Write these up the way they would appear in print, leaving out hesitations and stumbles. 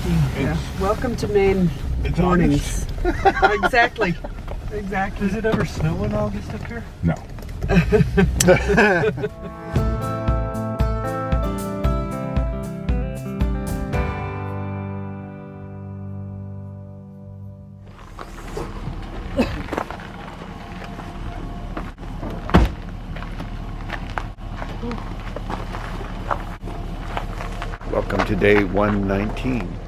Yeah. Welcome to Maine It's mornings. Exactly. Exactly. Does it ever snow in August up here? No. Welcome to day 119.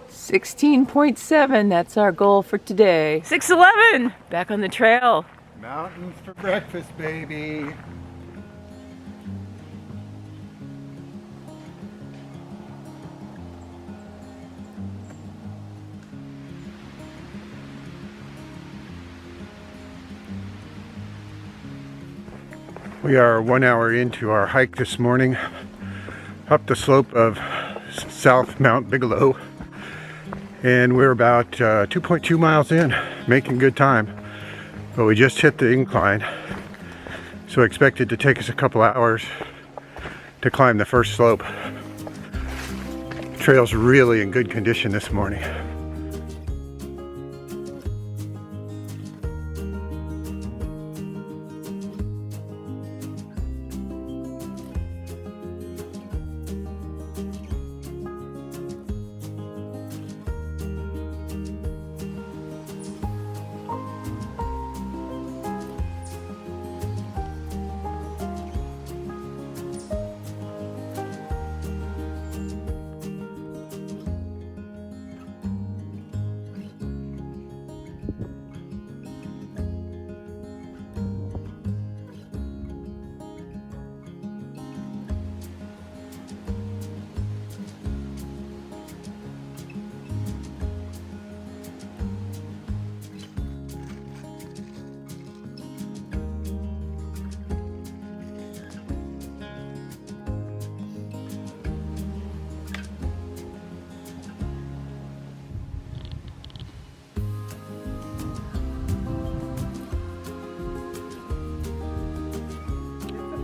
16.7, that's our goal for today. 6:11, back on the trail. Mountains for breakfast, baby. We are 1 hour into our hike this morning up the slope of South Mount Bigelow, and we're about 2.2 miles in, making good time, but we just hit the incline, so I expect it to take us a couple hours to climb the first slope. The trail's really in good condition this morning.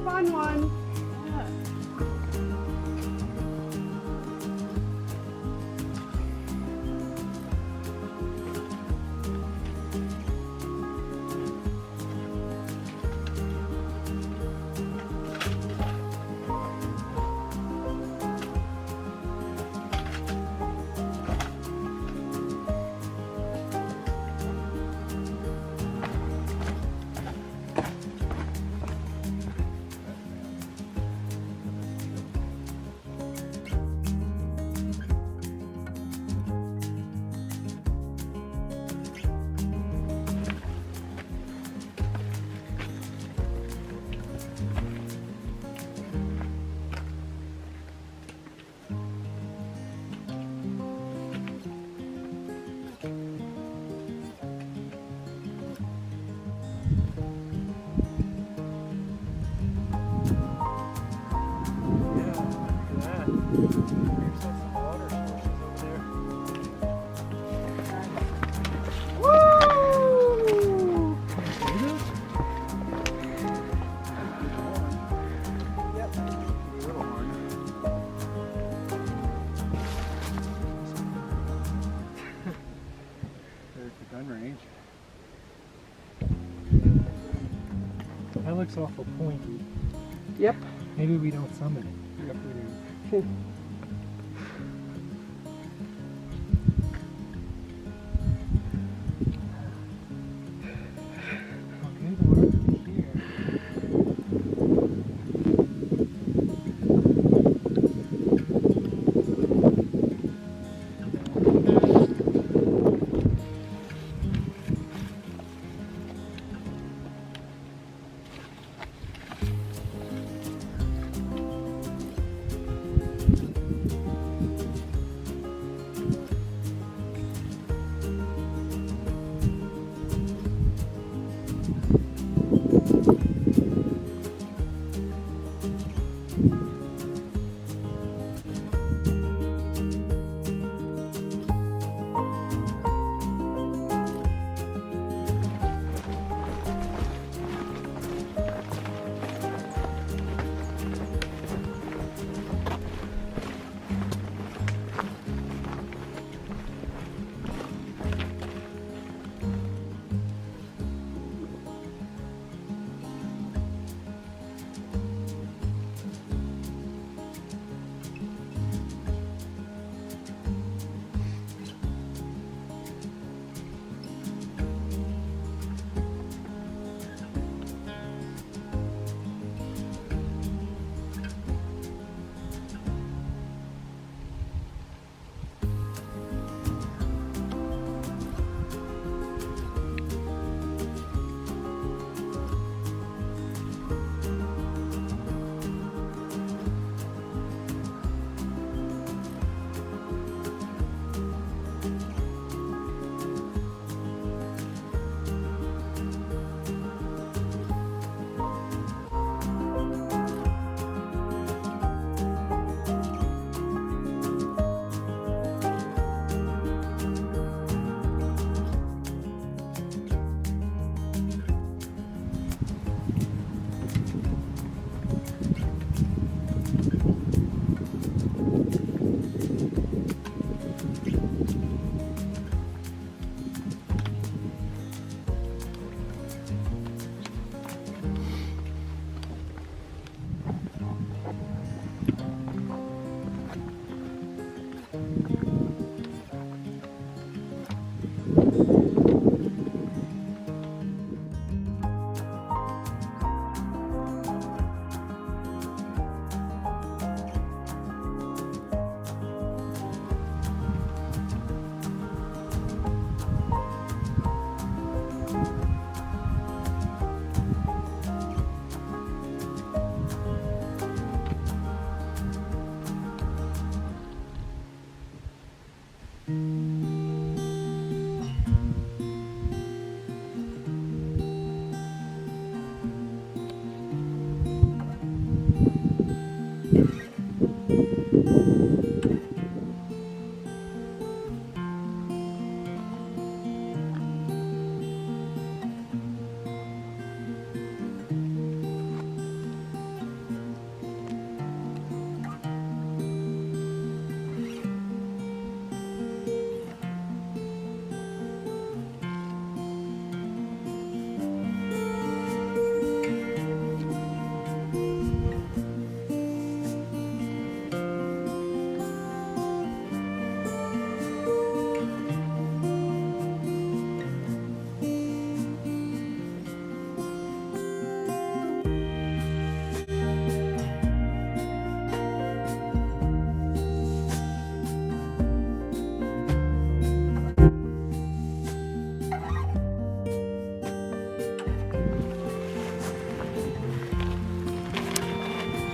Fun one. That looks awful pointy. Yep. Maybe we don't summit it. Yep. Okay, we're up to here.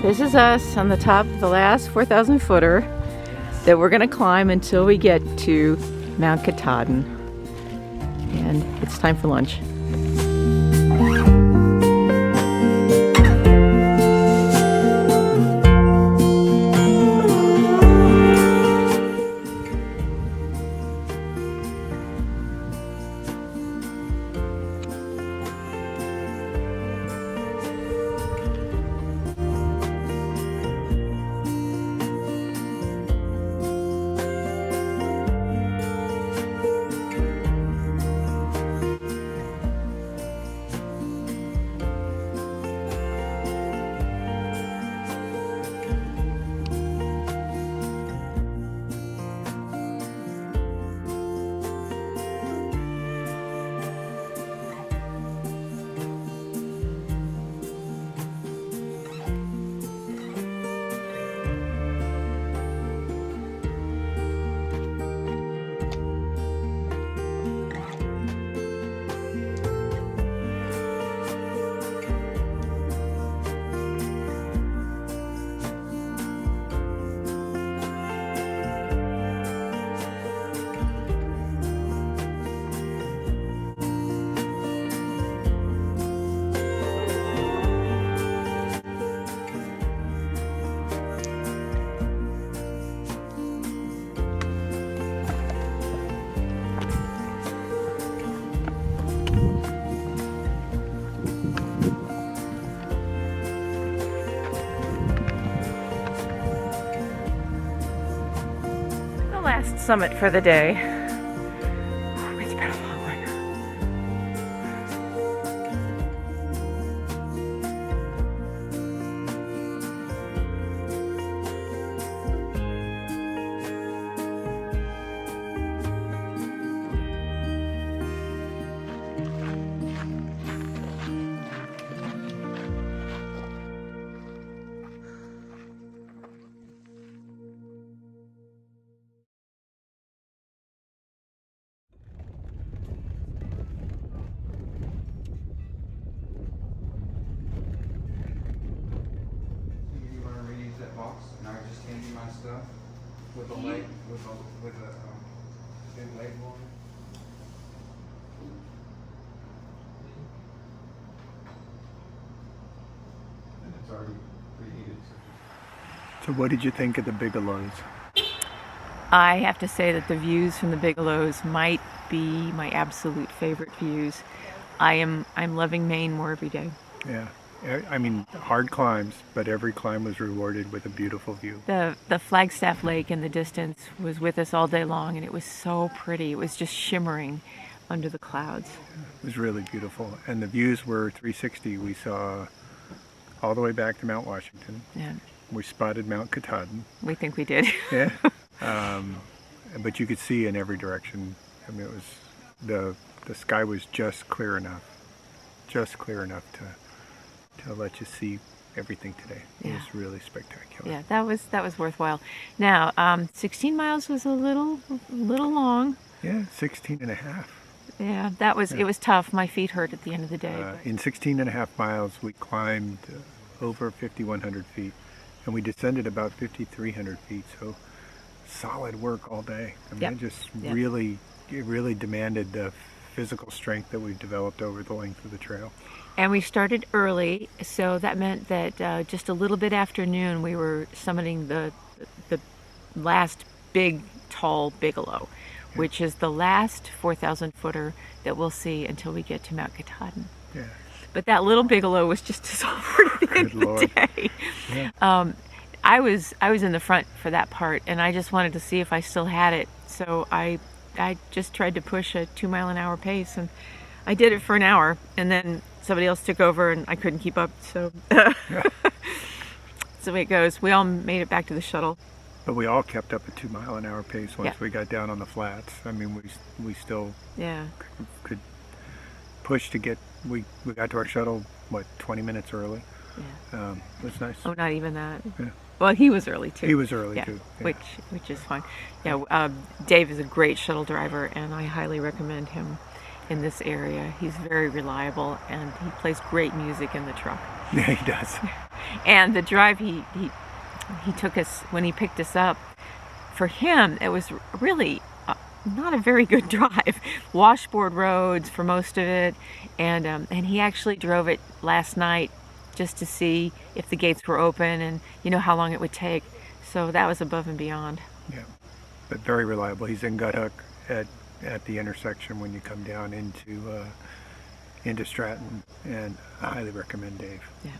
This is us on the top of the last 4,000 footer that we're gonna climb until we get to Mount Katahdin. And it's time for lunch. Last summit for the day. It's been a long one. And I just hand you my stuff with a label, with a big label on it. And it's already preheated. So what did you think of the Bigelows? I have to say that the views from the Bigelows might be my absolute favorite views. I'm loving Maine more every day. Yeah. I mean, hard climbs, but every climb was rewarded with a beautiful view. The Flagstaff Lake in the distance was with us all day long, and it was so pretty. It was just shimmering under the clouds. It was really beautiful. And the views were 360. We saw all the way back to Mount Washington. Yeah. We spotted Mount Katahdin. We think we did. Yeah. But you could see in every direction. I mean, it was the sky was just clear enough to let you see everything today. It was really spectacular. Yeah, that was worthwhile. Now, 16 miles was a little long. Yeah, 16 and a half. Yeah, it was tough. My feet hurt at the end of the day. In 16 and a half miles, we climbed over 5,100 feet, and we descended about 5,300 feet. So solid work all day. I mean, Yep. it just Yep. really demanded the physical strength that we've developed over the length of the trail. And we started early, so that meant that just a little bit after noon we were summiting the last big, tall Bigelow, which is the last 4,000 footer that we'll see until we get to Mount Katahdin. Yeah. But that little Bigelow was just as hard at the end of Lord. the day. Yeah. I was in the front for that part, and I just wanted to see if I still had it. So I just tried to push a 2-mile-an-hour pace, and I did it for an hour, and then somebody else took over, and I couldn't keep up. So that's the way it goes. We all made it back to the shuttle. But we all kept up a 2-mile-an-hour pace once Yeah. we got down on the flats. I mean, we still Yeah. could push to get. We got to our shuttle 20 minutes early. Yeah. It was nice. Oh, not even that. Yeah. Well, he was early too. He was early Yeah, too. Yeah. which is fine. Yeah, Dave is a great shuttle driver, and I highly recommend him in this area. He's very reliable, and he plays great music in the truck. Yeah, he does. And the drive he took us when he picked us up, for him it was really not a very good drive. Washboard roads for most of it, and he actually drove it last night just to see if the gates were open and how long it would take. So that was above and beyond. Yeah, but very reliable. He's in Guthook at the intersection when you come down into Stratton, and I highly recommend Dave. Yeah.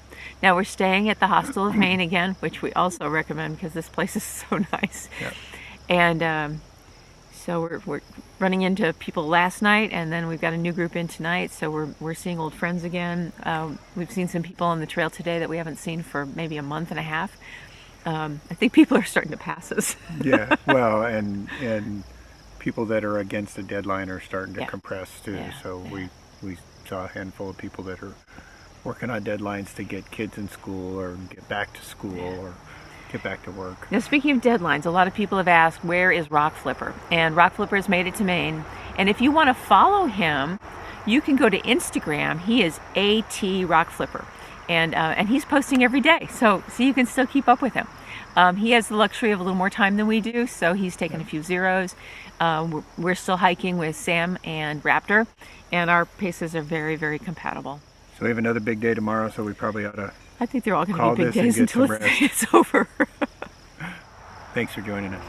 Now we're staying at the Hostel of Maine again, which we also recommend because this place is so nice. Yeah. And so we're running into people last night, and then we've got a new group in tonight. So we're seeing old friends again. We've seen some people on the trail today that we haven't seen for maybe a month and a half. I think people are starting to pass us. Yeah, well, and people that are against the deadline are starting to Yeah. compress too. Yeah. So we saw a handful of people that are working on deadlines to get kids in school or get back to school or get back to work. Now, speaking of deadlines, a lot of people have asked, where is Rock Flipper? And Rock Flipper has made it to Maine. And if you want to follow him, you can go to Instagram. He is AT Rock Flipper. And he's posting every day. So you can still keep up with him. He has the luxury of a little more time than we do, so he's taken a few zeros. We're still hiking with Sam and Raptor, and our paces are very, very compatible. So we have another big day tomorrow, so we probably ought to I think they're all going call to be big this and days get until some rest. it's over. Thanks for joining us.